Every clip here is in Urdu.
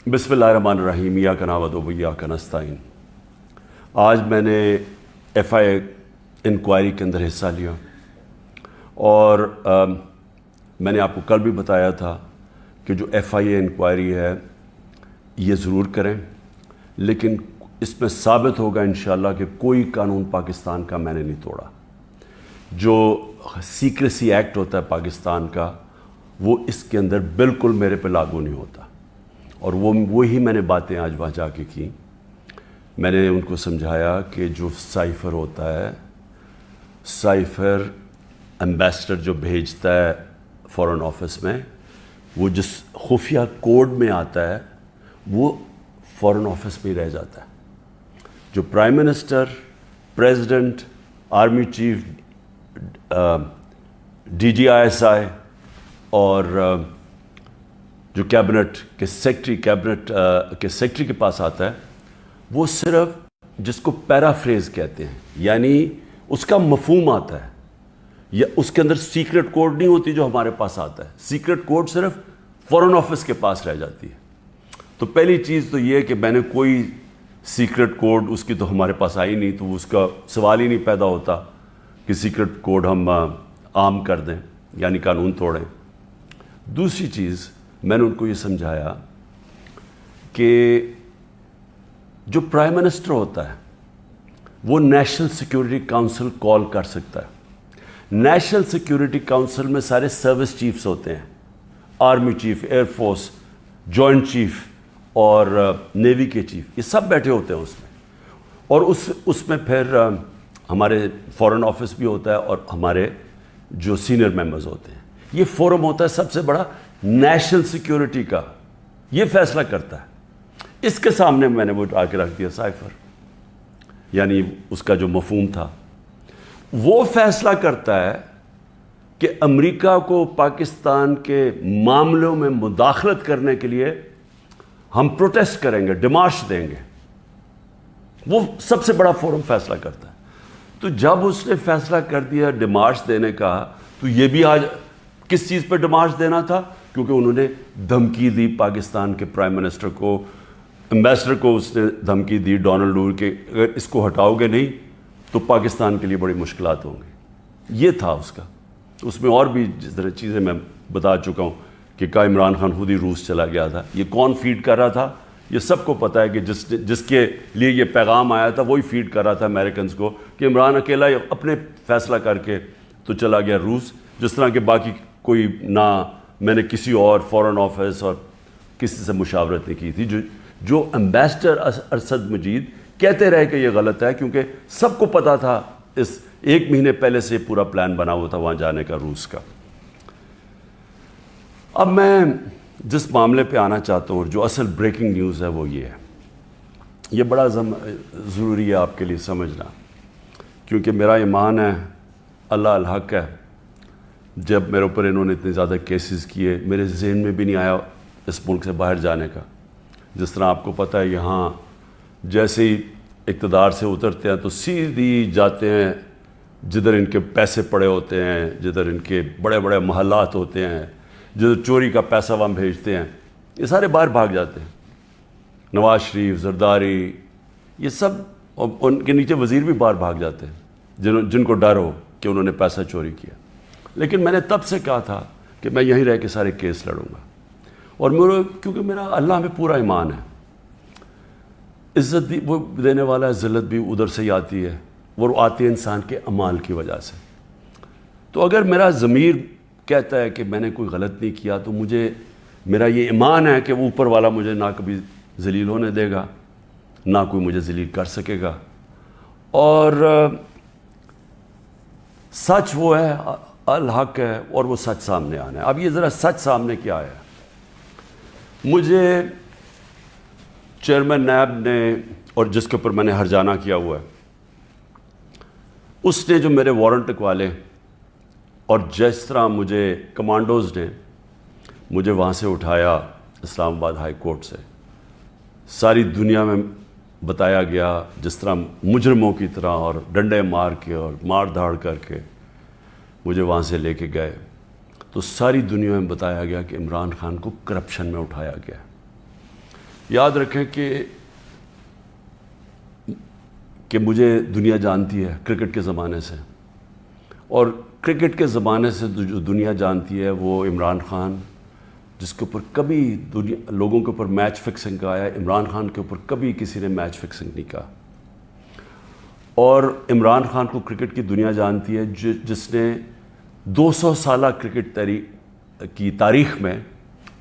بسم اللہ الرحمن الرحیم ایاک نعبد و ایاک نستعین۔ آج میں نے ایف آئی انکوائری کے اندر حصہ لیا اور میں نے آپ کو کل بھی بتایا تھا کہ جو ایف آئی انکوائری ہے یہ ضرور کریں، لیکن اس میں ثابت ہوگا انشاءاللہ کہ کوئی قانون پاکستان کا میں نے نہیں توڑا۔ جو سیکریسی ایکٹ ہوتا ہے پاکستان کا وہ اس کے اندر بالکل میرے پہ لاگو نہیں ہوتا، اور وہی میں نے باتیں آج وہاں جا کے کی۔ میں نے ان کو سمجھایا کہ جو سائفر ہوتا ہے، سائفر ایمبیسڈر جو بھیجتا ہے فارن آفس میں، وہ جس خفیہ کوڈ میں آتا ہے وہ فارن آفس میں ہی رہ جاتا ہے۔ جو prime minister, president, army chief, D G I S I اور جو کیبنٹ کے سیکٹری کے پاس آتا ہے، وہ صرف جس کو پیرافریز کہتے ہیں، یعنی اس کا مفہوم آتا ہے، یا اس کے اندر سیکرٹ کوڈ نہیں ہوتی جو ہمارے پاس آتا ہے۔ سیکرٹ کوڈ صرف فارن آفس کے پاس رہ جاتی ہے۔ تو پہلی چیز تو یہ کہ میں نے کوئی سیکرٹ کوڈ اس کی تو ہمارے پاس آئی نہیں، تو اس کا سوال ہی نہیں پیدا ہوتا کہ سیکرٹ کوڈ ہم عام کر دیں یعنی قانون توڑیں۔ دوسری چیز میں نے ان کو یہ سمجھایا کہ جو پرائم منسٹر ہوتا ہے وہ نیشنل سیکیورٹی کاؤنسل کال کر سکتا ہے۔ نیشنل سیکیورٹی کاؤنسل میں سارے سروس چیفز ہوتے ہیں، army chief, air force, joint chief اور نیوی کے چیف، یہ سب بیٹھے ہوتے ہیں اس میں، اور اس میں پھر ہمارے فارن آفس بھی ہوتا ہے اور ہمارے جو سینئر ممبرز ہوتے ہیں۔ یہ فورم ہوتا ہے سب سے بڑا نیشنل سیکیورٹی کا، یہ فیصلہ کرتا ہے۔ اس کے سامنے میں نے وہ آ کے رکھ دیا سائفر، یعنی اس کا جو مفہوم تھا، وہ فیصلہ کرتا ہے کہ امریکہ کو پاکستان کے معاملوں میں مداخلت کرنے کے لیے ہم پروٹیسٹ کریں گے، ڈیمارش دیں گے۔ وہ سب سے بڑا فورم فیصلہ کرتا ہے۔ تو جب اس نے فیصلہ کر دیا ڈیمارش دینے کا، تو یہ بھی آج کس چیز پہ ڈیمارش دینا تھا؟ کیونکہ انہوں نے دھمکی دی پاکستان کے پرائم منسٹر کو، ایمبیسڈر کو اس نے دھمکی دی ڈونلڈ ٹرمپ کہ اگر اس کو ہٹاؤ گے نہیں تو پاکستان کے لیے بڑی مشکلات ہوں گی۔ یہ تھا اس کا۔ اس میں اور بھی جس طرح چیزیں میں بتا چکا ہوں کہ عمران خان خود ہی روس چلا گیا تھا، یہ کون فیڈ کر رہا تھا یہ سب کو پتہ ہے کہ جس کے لیے یہ پیغام آیا تھا وہی فیڈ کر رہا تھا امریکنز کو کہ عمران اکیلا اپنے فیصلہ کر کے تو چلا گیا روس، جس طرح کہ باقی کوئی نہ میں نے کسی اور فارن آفس اور کسی سے مشاورت نہیں کی تھی۔ جو ایمبیسڈر ارشد مجید کہتے رہے کہ یہ غلط ہے، کیونکہ سب کو پتہ تھا، اس 1 مہینے پہلے سے پورا پلان بنا ہوا تھا وہاں جانے کا روس کا۔ اب میں جس معاملے پہ آنا چاہتا ہوں اور جو اصل بریکنگ نیوز ہے وہ یہ ہے، یہ بڑا ضروری ہے آپ کے لیے سمجھنا، کیونکہ میرا ایمان ہے اللہ الحق ہے۔ جب میرے اوپر انہوں نے اتنے زیادہ کیسز کیے، میرے ذہن میں بھی نہیں آیا اس ملک سے باہر جانے کا۔ جس طرح آپ کو پتہ ہے یہاں جیسے ہی اقتدار سے اترتے ہیں تو سیدھی جاتے ہیں جدھر ان کے پیسے پڑے ہوتے ہیں، جدھر ان کے بڑے بڑے محلات ہوتے ہیں، جدھر چوری کا پیسہ وہاں بھیجتے ہیں، یہ سارے باہر بھاگ جاتے ہیں۔ نواز شریف، زرداری، یہ سب، ان کے نیچے وزیر بھی باہر بھاگ جاتے ہیں جن کو ڈر ہو کہ انہوں نے پیسہ چوری کیا۔ لیکن میں نے تب سے کہا تھا کہ میں یہیں رہ کے سارے کیس لڑوں گا، اور کیونکہ میرا اللہ میں پورا ایمان ہے۔ عزت بھی وہ دینے والا ہے، ذلت بھی ادھر سے ہی آتی ہے، وہ آتی ہے انسان کے اعمال کی وجہ سے۔ تو اگر میرا ضمیر کہتا ہے کہ میں نے کوئی غلط نہیں کیا تو میرا یہ ایمان ہے کہ وہ اوپر والا مجھے نہ کبھی ذلیل ہونے دے گا، نہ کوئی مجھے ذلیل کر سکے گا۔ اور سچ وہ ہے، الحق ہے، اور وہ سچ سامنے آنا ہے۔ اب یہ ذرا سچ سامنے کیا ہے؟ مجھے چیئرمین نیب نے، اور جس کے اوپر میں نے ہرجانہ کیا ہوا ہے، اس نے جو میرے وارنٹ والے، اور جس طرح مجھے کمانڈوز نے مجھے وہاں سے اٹھایا اسلام آباد ہائی کورٹ سے، ساری دنیا میں بتایا گیا جس طرح مجرموں کی طرح، اور ڈنڈے مار کے اور مار دھاڑ کر کے مجھے وہاں سے لے کے گئے، تو ساری دنیا میں بتایا گیا کہ عمران خان کو کرپشن میں اٹھایا گیا۔ یاد رکھیں کہ مجھے دنیا جانتی ہے کرکٹ کے زمانے سے، اور کرکٹ کے زمانے سے جو دنیا جانتی ہے وہ عمران خان، جس کے اوپر کبھی لوگوں کے اوپر میچ فکسنگ کا آیا، عمران خان کے اوپر کبھی کسی نے میچ فکسنگ نہیں کہا. اور عمران خان کو کرکٹ کی دنیا جانتی ہے جس نے 200 سالہ کرکٹ کی تاریخ میں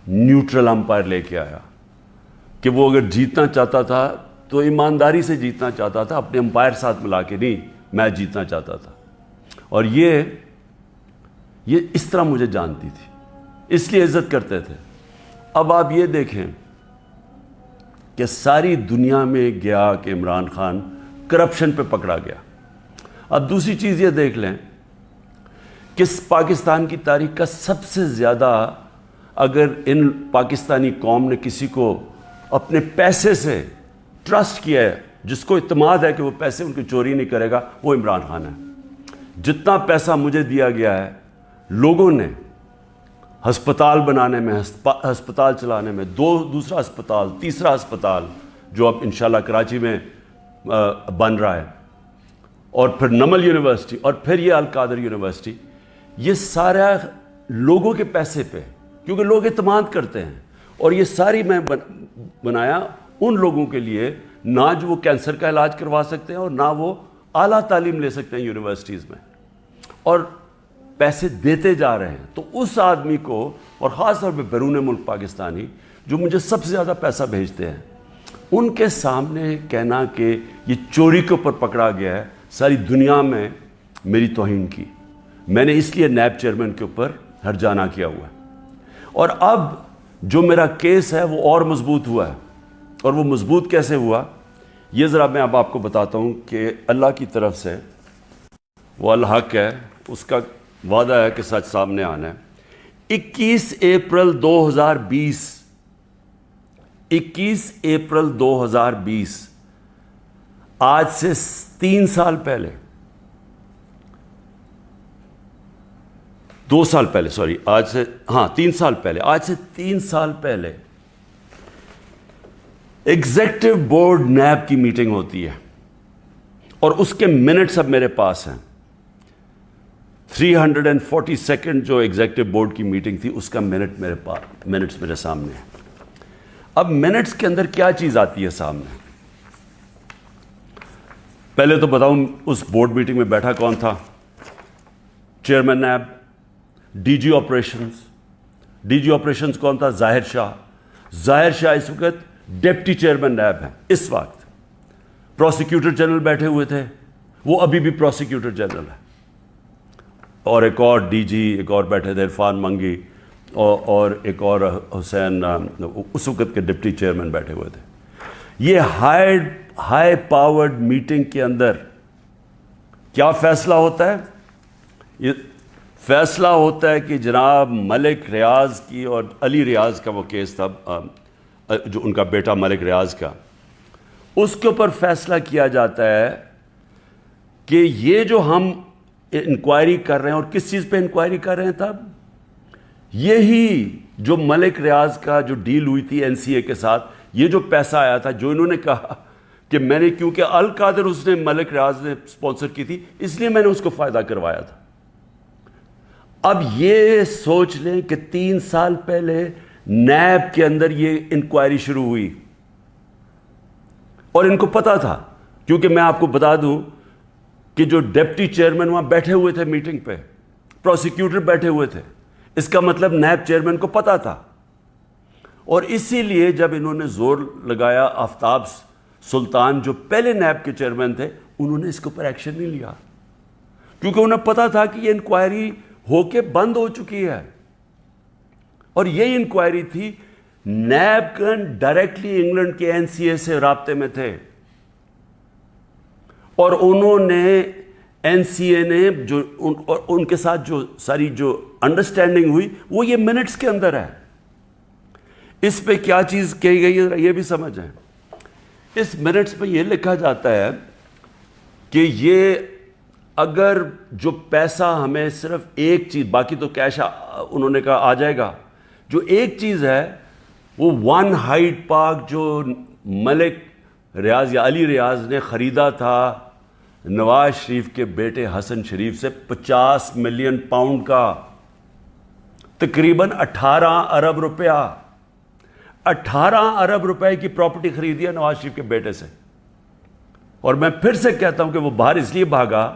نیوٹرل امپائر لے کے آیا، کہ وہ اگر جیتنا چاہتا تھا تو ایمانداری سے جیتنا چاہتا تھا، اپنے امپائر ساتھ ملا کے نہیں میچ جیتنا چاہتا تھا. اور یہ اس طرح مجھے جانتی تھی، اس لیے عزت کرتے تھے. اب آپ یہ دیکھیں کہ ساری دنیا میں گیا کہ عمران خان کرپشن پہ پکڑا گیا. اب دوسری چیز یہ دیکھ لیں کہ پاکستان کی تاریخ کا سب سے زیادہ اگر ان پاکستانی قوم نے کسی کو اپنے پیسے سے ٹرسٹ کیا ہے، جس کو اعتماد ہے کہ وہ پیسے ان کی چوری نہیں کرے گا، وہ عمران خان ہے. جتنا پیسہ مجھے دیا گیا ہے لوگوں نے ہسپتال بنانے میں، ہسپتال چلانے میں، دوسرا ہسپتال، تیسرا ہسپتال جو اب انشاءاللہ کراچی میں بن رہا ہے، اور پھر نمل یونیورسٹی، اور پھر یہ القادر یونیورسٹی، یہ سارا لوگوں کے پیسے پہ، کیونکہ لوگ اعتماد کرتے ہیں. اور یہ ساری میں بنایا ان لوگوں کے لیے نہ جو وہ کینسر کا علاج کروا سکتے ہیں اور نہ وہ اعلیٰ تعلیم لے سکتے ہیں یونیورسٹیز میں، اور پیسے دیتے جا رہے ہیں. تو اس آدمی کو، اور خاص طور پہ بیرون ملک پاکستانی جو مجھے سب سے زیادہ پیسہ بھیجتے ہیں، ان کے سامنے کہنا کہ یہ چوری کے اوپر پکڑا گیا ہے، ساری دنیا میں میری توہین کی. میں نے اس لیے نیب چیئرمین کے اوپر ہرجانہ کیا ہوا ہے. اور اب جو میرا کیس ہے وہ اور مضبوط ہوا ہے. اور وہ مضبوط کیسے ہوا یہ ذرا میں اب آپ کو بتاتا ہوں کہ اللہ کی طرف سے وہ الحق ہے، اس کا وعدہ ہے کہ سچ سامنے آنا ہے. 21 اپریل 2020 آج سے 3 سال پہلے، 2 سال پہلے، سوری، آج سے 3 سال پہلے ایگزیکٹو بورڈ نیب کی میٹنگ ہوتی ہے، اور اس کے منٹس اب میرے پاس ہیں. 342 جو ایگزیکٹو بورڈ کی میٹنگ تھی، اس کا منٹس میرے سامنے ہیں. اب منٹس کے اندر کیا چیز آتی ہے سامنے؟ پہلے تو بتاؤں اس بورڈ میٹنگ میں بیٹھا کون تھا؟ Chairman NAB, D G operations کون تھا؟ ظاہر شاہ اس وقت ڈپٹی چیئرمین نیب ہیں. اس وقت پروسیکیوٹر جنرل بیٹھے ہوئے تھے، وہ ابھی بھی پروسیکیوٹر جنرل ہے. اور ایک اور ڈی جی، ایک اور بیٹھے تھے عرفان منگی، اور ایک اور حسین، اس وقت کے ڈپٹی چیئرمین بیٹھے ہوئے تھے. یہ ہائی پاورڈ میٹنگ کے اندر کیا فیصلہ ہوتا ہے؟ یہ فیصلہ ہوتا ہے کہ جناب ملک ریاض کی، اور علی ریاض کا وہ کیس تھا، جو ان کا بیٹا ملک ریاض کا، اس کے اوپر فیصلہ کیا جاتا ہے کہ یہ جو ہم انکوائری کر رہے ہیں، اور کس چیز پہ انکوائری کر رہے ہیں تب؟ یہی جو ملک ریاض کا جو ڈیل ہوئی تھی این سی اے کے ساتھ، یہ جو پیسہ آیا تھا، جو انہوں نے کہا کہ میں نے، کیونکہ القادر اس نے ملک ریاض نے سپانسر کی تھی، اس لیے میں نے اس کو فائدہ کروایا تھا. اب یہ سوچ لیں کہ 3 سال پہلے نیب کے اندر یہ انکوائری شروع ہوئی، اور ان کو پتا تھا، کیونکہ میں آپ کو بتا دوں کہ جو ڈپٹی چیئرمین وہاں بیٹھے ہوئے تھے میٹنگ پہ، پروسیکیوٹر بیٹھے ہوئے تھے، اس کا مطلب نیب چیئرمین کو پتا تھا. اور اسی لیے جب انہوں نے زور لگایا، آفتاب سلطان جو پہلے نیب کے چیئرمین تھے، انہوں نے اس کے اوپر ایکشن نہیں لیا، کیونکہ انہیں پتا تھا کہ یہ انکوائری ہو کے بند ہو چکی ہے. اور یہ انکوائری تھی، نیب کن ڈائریکٹلی انگلینڈ کے این سی اے سے رابطے میں تھے، اور انہوں نے این سی اے نے جو ان کے ساتھ جو ساری جو انڈرسٹینڈنگ ہوئی، وہ یہ منٹس کے اندر ہے. اس پہ کیا چیز کہی گئی ہے یہ بھی سمجھیں. اس منٹس پہ یہ لکھا جاتا ہے کہ یہ اگر جو پیسہ ہمیں صرف ایک چیز، باقی تو کیش انہوں نے کہا آ جائے گا، جو ایک چیز ہے وہ ون ہائٹ پارک جو ملک ریاض یا علی ریاض نے خریدا تھا نواز شریف کے بیٹے حسن شریف سے 50 ملین پاؤنڈ کا، تقریباً 18 ارب روپیہ، 18 ارب روپے کی پراپرٹی خریدی ہے نواز شریف کے بیٹے سے۔ اور میں پھر سے کہتا ہوں کہ وہ باہر اس لیے بھاگا،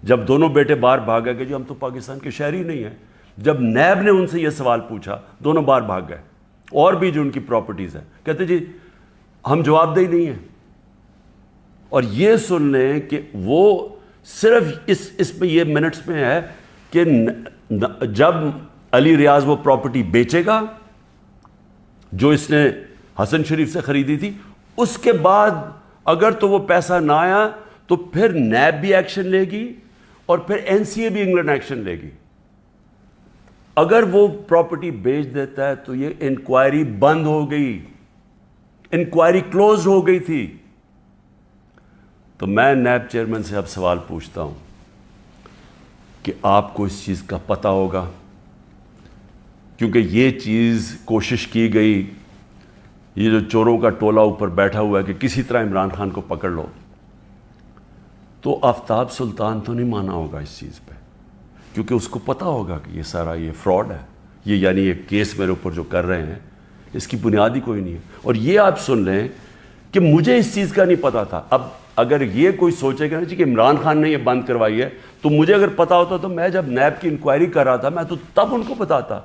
جب دونوں بیٹے باہر بھاگا کہ جو ہم تو پاکستان کے شہری نہیں ہیں، جب نیب نے ان سے یہ سوال پوچھا دونوں باہر بھاگ گئے۔ اور بھی جو ان کی پراپرٹیز ہیں کہتے جی ہم جواب دہی نہیں ہیں۔ اور یہ سن لیں کہ وہ صرف اس میں یہ منٹس میں ہے کہ جب علی ریاض وہ پراپرٹی بیچے گا جو اس نے حسن شریف سے خریدی تھی، اس کے بعد اگر تو وہ پیسہ نہ آیا تو پھر نیب بھی ایکشن لے گی اور پھر این سی اے بھی انگلینڈ ایکشن لے گی۔ اگر وہ پراپرٹی بیچ دیتا ہے تو یہ انکوائری بند ہو گئی، انکوائری کلوز ہو گئی تھی۔ تو میں نیب چیئرمین سے اب سوال پوچھتا ہوں کہ آپ کو اس چیز کا پتہ ہوگا، کیونکہ یہ چیز کوشش کی گئی، یہ جو چوروں کا ٹولہ اوپر بیٹھا ہوا ہے کہ کسی طرح عمران خان کو پکڑ لو، تو آفتاب سلطان تو نہیں مانا ہوگا اس چیز پہ، کیونکہ اس کو پتہ ہوگا کہ یہ سارا یہ فراڈ ہے، یہ یعنی یہ کیس میرے اوپر جو کر رہے ہیں اس کی بنیاد ہی کوئی نہیں ہے۔ اور یہ آپ سن لیں کہ مجھے اس چیز کا نہیں پتا تھا۔ اب اگر یہ کوئی سوچے گا کہ عمران خان نے یہ بند کروائی ہے، تو مجھے اگر پتا ہوتا تو میں جب نیب کی انکوائری کر رہا تھا میں تو تب ان کو بتاتا۔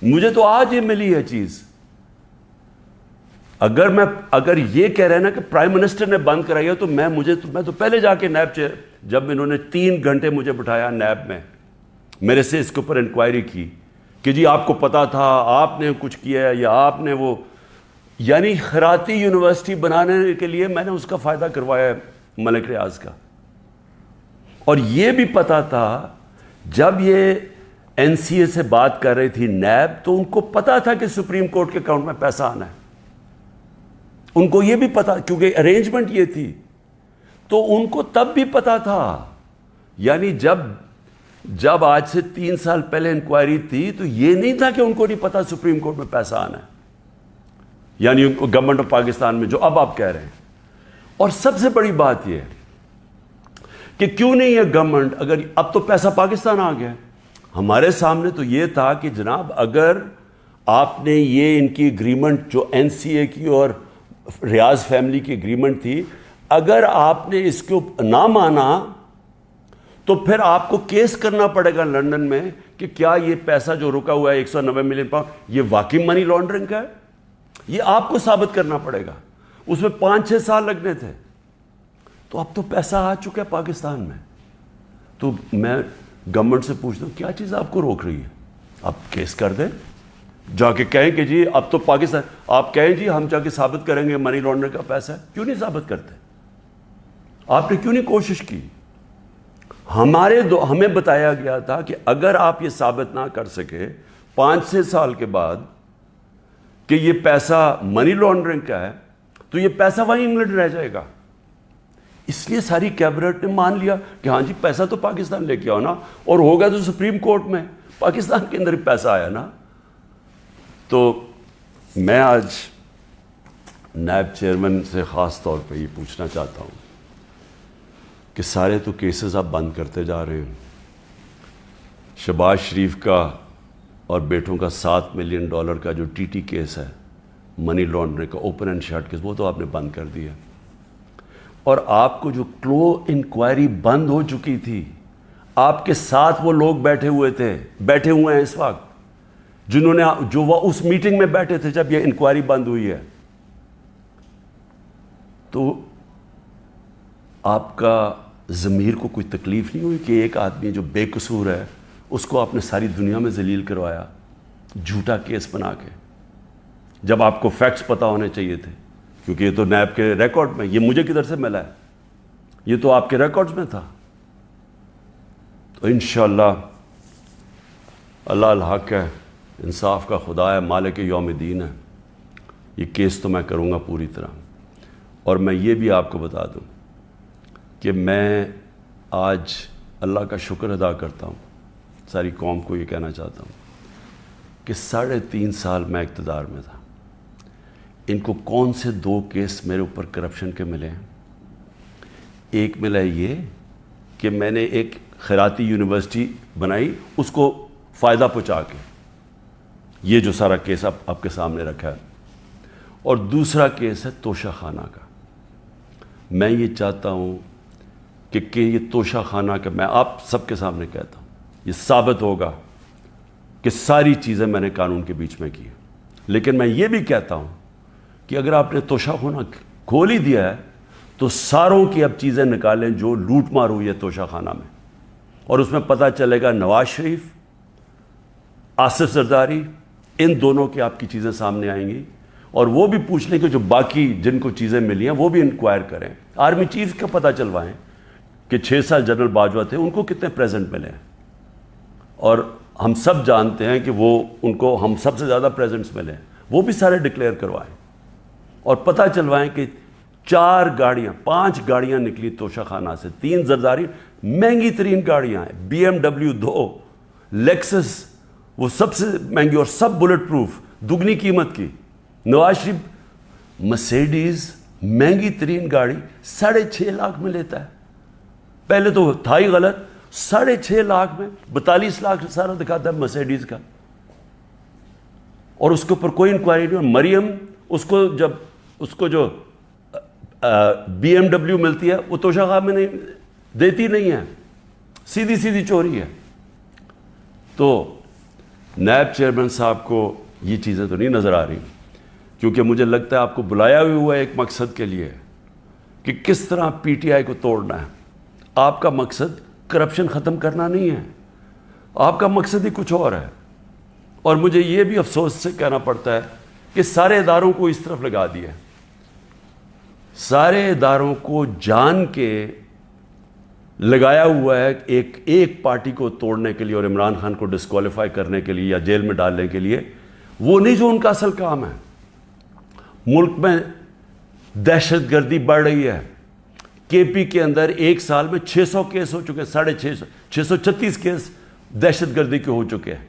مجھے تو آج یہ ملی ہے چیز۔ اگر یہ کہہ رہے ہیں نا کہ پرائم منسٹر نے بند کرائی ہے تو میں تو پہلے جا کے نیب جب انہوں نے 3 گھنٹے مجھے بٹھایا نیب میں، میرے سے اس کے اوپر انکوائری کی کہ جی آپ کو پتا تھا، آپ نے کچھ کیا ہے، یا آپ نے وہ یعنی خیراتی یونیورسٹی بنانے کے لیے میں نے اس کا فائدہ کروایا ہے ملک ریاض کا۔ اور یہ بھی پتا تھا جب یہ این سی اے سے بات کر رہی تھی نیب، تو ان کو پتا تھا کہ سپریم کورٹ کے اکاؤنٹ میں پیسہ آنا ہے، ان کو یہ بھی پتا، کیونکہ ارینجمنٹ یہ تھی، تو ان کو تب بھی پتا تھا۔ یعنی جب آج سے 3 سال پہلے انکوائری تھی تو یہ نہیں تھا کہ ان کو نہیں پتا سپریم کورٹ میں پیسہ آنا ہے، یعنی گورنمنٹ آف پاکستان میں جو اب آپ کہہ رہے ہیں۔ اور سب سے بڑی بات یہ ہے کہ کیوں نہیں ہے گورنمنٹ، اگر اب تو پیسہ پاکستان آ گیا، ہمارے سامنے تو یہ تھا کہ جناب اگر آپ نے یہ ان کی اگریمنٹ جو این سی اے کی اور ریاض فیملی کی اگریمنٹ تھی، اگر آپ نے اس کو نہ مانا تو پھر آپ کو کیس کرنا پڑے گا لندن میں کہ کیا یہ پیسہ جو رکا ہوا ہے 190 ملین پاؤنڈ یہ واقعی منی لانڈرنگ کا ہے، یہ آپ کو ثابت کرنا پڑے گا۔ اس میں 5-6 سال لگنے تھے، تو اب تو پیسہ آ چکا ہے پاکستان میں۔ تو میں گورنمنٹ سے پوچھتا ہوں کیا چیز آپ کو روک رہی ہے؟ آپ کیس کر دیں، جا کے کہیں کہ جی اب تو پاکستان، آپ کہیں جی ہم جا کے ثابت کریں گے منی لانڈرنگ کا پیسہ ہے، کیوں نہیں ثابت کرتے؟ آپ نے کیوں نہیں کوشش کی؟ ہمیں بتایا گیا تھا کہ اگر آپ یہ ثابت نہ کر سکے 5-6 سال کے بعد کہ یہ پیسہ منی لانڈرنگ کا ہے تو یہ پیسہ وہیں انگلینڈ رہ جائے گا۔ اس لیے ساری کیبنٹ نے مان لیا کہ ہاں جی پیسہ تو پاکستان لے کے آؤ نا، اور ہوگا تو سپریم کورٹ میں، پاکستان کے اندر ہی پیسہ آیا نا۔ تو میں آج نیب چیئرمین سے خاص طور پہ یہ پوچھنا چاہتا ہوں کہ سارے تو کیسز آپ بند کرتے جا رہے ہیں۔ شہباز شریف کا اور بیٹوں کا $7 ملین کا جو ٹی ٹی کیس ہے، منی لانڈرنگ کا اوپن اینڈ شٹ کیس، وہ تو آپ نے بند کر دیا۔ اور آپ کو جو کلو انکوائری بند ہو چکی تھی، آپ کے ساتھ وہ لوگ بیٹھے ہوئے ہیں اس وقت جو وہ اس میٹنگ میں بیٹھے تھے جب یہ انکوائری بند ہوئی ہے۔ تو آپ کا ضمیر کو کوئی تکلیف نہیں ہوئی کہ ایک آدمی جو بے قصور ہے اس کو آپ نے ساری دنیا میں ذلیل کروایا جھوٹا کیس بنا کے، جب آپ کو فیکٹس پتہ ہونے چاہیے تھے؟ کیونکہ یہ تو نیب کے ریکارڈ میں، یہ مجھے کدھر سے ملا ہے، یہ تو آپ کے ریکارڈز میں تھا۔ تو انشاءاللہ اللہ الحق ہے، انصاف کا خدا ہے، مالک یوم الدین ہے، یہ کیس تو میں کروں گا پوری طرح۔ اور میں یہ بھی آپ کو بتا دوں کہ میں آج اللہ کا شکر ادا کرتا ہوں، ساری قوم کو یہ کہنا چاہتا ہوں کہ 3.5 سال میں اقتدار میں تھا، ان کو کون سے 2 کیس میرے اوپر کرپشن کے ملے ہیں؟ ایک ملا یہ کہ میں نے ایک خیراتی یونیورسٹی بنائی اس کو فائدہ پہنچا کے، یہ جو سارا کیس آپ کے سامنے رکھا ہے، اور دوسرا کیس ہے توشہ خانہ کا۔ میں یہ چاہتا ہوں کہ یہ توشہ خانہ کا، میں آپ سب کے سامنے کہتا ہوں، یہ ثابت ہوگا کہ ساری چیزیں میں نے قانون کے بیچ میں کی ہیں، لیکن میں یہ بھی کہتا ہوں کہ اگر آپ نے توشہ خانہ کھول ہی دیا ہے تو ساروں کی اب چیزیں نکالیں جو لوٹ مار ہوئی ہے توشہ خانہ میں، اور اس میں پتہ چلے گا نواز شریف، آصف زرداری، ان دونوں کی آپ کی چیزیں سامنے آئیں گی، اور وہ بھی پوچھ لیں کہ جو باقی جن کو چیزیں ملی ہیں وہ بھی انکوائر کریں، آرمی چیف کا پتہ چلوائیں کہ 6 سال جنرل باجوہ تھے، ان کو کتنے پریزنٹ ملے ہیں، اور ہم سب جانتے ہیں کہ وہ ان کو ہم سب سے زیادہ پریزنٹس ملے ہیں، وہ بھی سارے ڈکلیئر کروائیں، اور پتہ چلوائیں کہ 5 گاڑیاں نکلی توشہ خانہ سے، 3 زرداری، مہنگی ترین گاڑیاں ہیں، BMW 2، لیکسس وہ سب سے مہنگی اور سب بلٹ پروف، دگنی قیمت کی، نواز شریف مرسیڈیز مہنگی ترین گاڑی 6.5 لاکھ میں لیتا ہے، پہلے تو تھا ہی غلط، 6.5 لاکھ میں 42 لاکھ سارا دکھاتا ہے مرسیڈیز کا، اور اس کے اوپر کوئی انکوائری نہیں۔ مریم اس کو جو BMW ملتی ہے وہ توشہ خانہ میں نہیں دیتی نہیں ہے، سیدھی چوری ہے۔ تو نائب چیئرمین صاحب کو یہ چیزیں تو نہیں نظر آ رہی، کیونکہ مجھے لگتا ہے آپ کو بلایا بھی ہوا ہے ایک مقصد کے لیے کہ کس طرح PTI کو توڑنا ہے۔ آپ کا مقصد کرپشن ختم کرنا نہیں ہے، آپ کا مقصد ہی کچھ اور ہے، اور مجھے یہ بھی افسوس سے کہنا پڑتا ہے کہ سارے اداروں کو اس طرف لگا دیا ہے، سارے اداروں کو جان کے لگایا ہوا ہے ایک پارٹی کو توڑنے کے لیے اور عمران خان کو ڈسکوالیفائی کرنے کے لیے یا جیل میں ڈالنے کے لیے، وہ نہیں جو ان کا اصل کام ہے۔ ملک میں دہشت گردی بڑھ رہی ہے، KP کے اندر 1 سال میں 600 کیس ہو چکے، 636 کیس دہشت گردی کے ہو چکے ہیں۔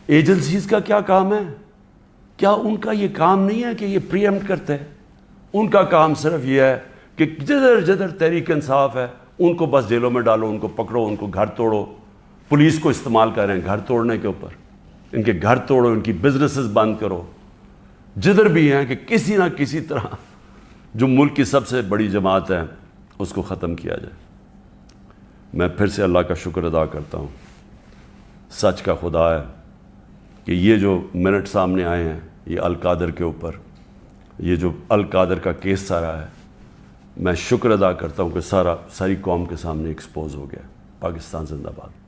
ایجنسیز کا کیا کام ہے؟ کیا ان کا یہ کام نہیں ہے کہ یہ پریمپٹ کرتے ہیں؟ ان کا کام صرف یہ ہے کہ جدھر تحریک انصاف ہے ان کو بس جیلوں میں ڈالو، ان کو پکڑو، ان کو گھر توڑو، پولیس کو استعمال کریں گھر توڑنے کے اوپر، ان کے گھر توڑو، ان کی بزنسز بند کرو، جدھر بھی ہیں کہ کسی نہ کسی طرح جو ملک کی سب سے بڑی جماعت ہے اس کو ختم کیا جائے۔ میں پھر سے اللہ کا شکر ادا کرتا ہوں، سچ کا خدا ہے کہ یہ جو منٹ سامنے آئے ہیں یہ القادر کے اوپر، یہ جو القادر کا کیس سارا ہے، میں شکر ادا کرتا ہوں کہ ساری قوم کے سامنے ایکسپوز ہو گیا۔ پاکستان زندہ باد۔